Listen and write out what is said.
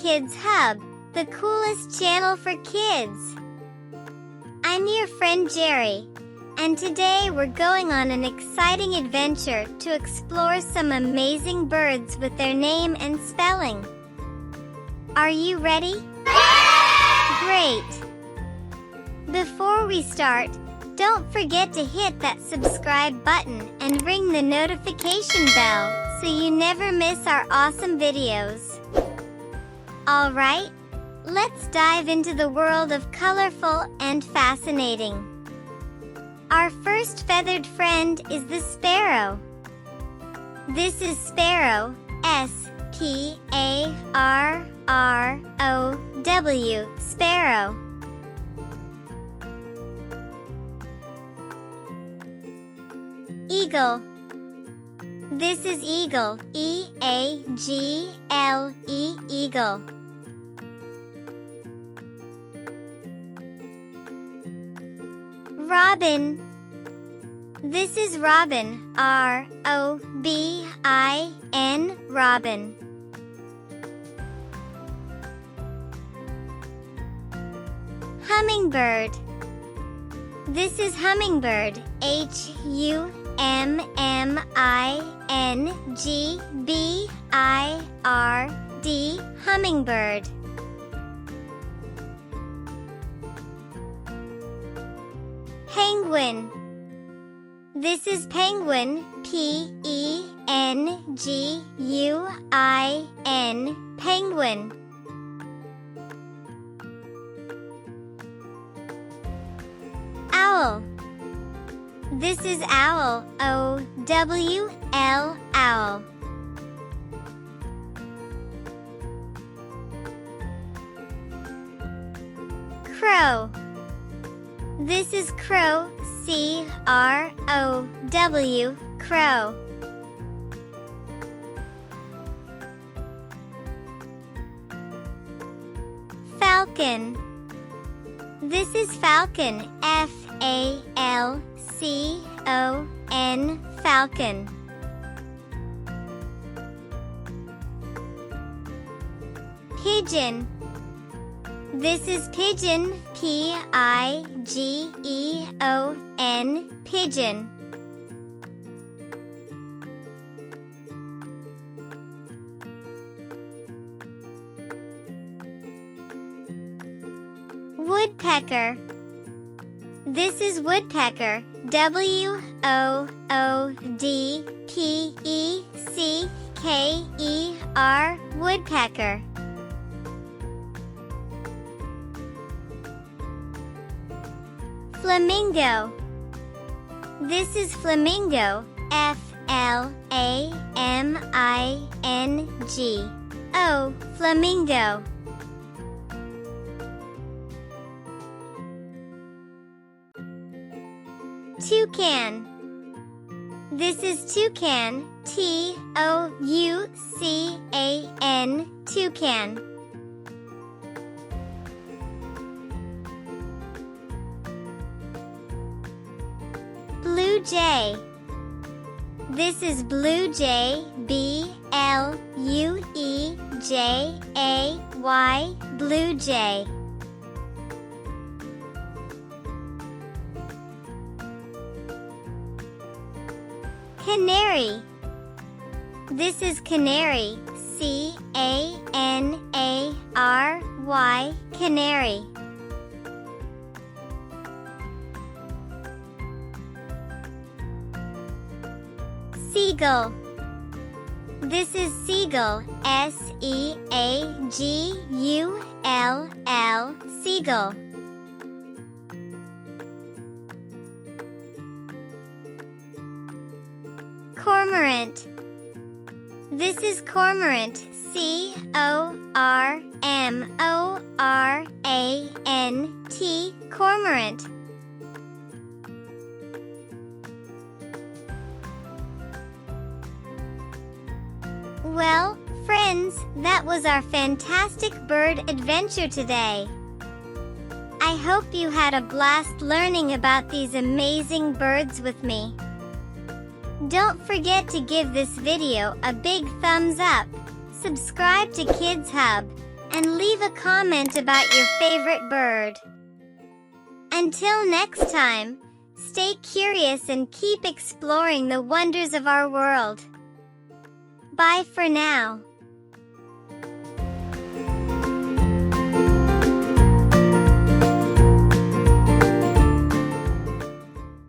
Kids Hub, the coolest channel for kids. I'm your friend Jerry, and today we're going on an exciting adventure to explore some amazing birds with their name and spelling. Are you ready? Great! Before we start, don't forget to hit that subscribe button and ring the notification bell so you never miss our awesome videos. Alright, let's dive into the world of colorful and fascinating. Our first feathered friend is the sparrow. This is sparrow, S-P-A-R-R-O-W, sparrow. Eagle. This is eagle, E-A-G-L-E, eagle. Robin. This is robin, R-O-B-I-N, robin. Hummingbird. This is hummingbird, H-U-M-M-I-N-G-B-I-R-D, hummingbird. Penguin. This is penguin, P-E-N-G-U-I-N, penguin. Owl. This is owl, O-W-L, owl. Crow. This is crow, C-R-O-W, crow. Falcon. This is falcon, F-A-L-C-O-N, falcon. Pigeon. This is pigeon, P-I-G-E-O-N, pigeon. Woodpecker. This is woodpecker, W-O-O-D-P-E-C-K-E-R, woodpecker. Flamingo. This is flamingo, F-L-A-M-I-N-G-O, flamingo. Toucan. This is toucan, T-O-U-C-A-N, toucan. Blue jay. This is blue jay, B-L-U-E-J-A-Y, blue jay. Canary. This is canary, C-A-N-A-R-Y, canary. Seagull. This is seagull, S-E-A-G-U-L-L, seagull. Cormorant. This is cormorant, C-O-R-M-O-R-A-N-T, cormorant. Well, friends, that was our fantastic bird adventure today. I hope you had a blast learning about these amazing birds with me. Don't forget to give this video a big thumbs up, subscribe to Kids Hub, and leave a comment about your favorite bird. Until next time, stay curious and keep exploring the wonders of our world. Bye for now.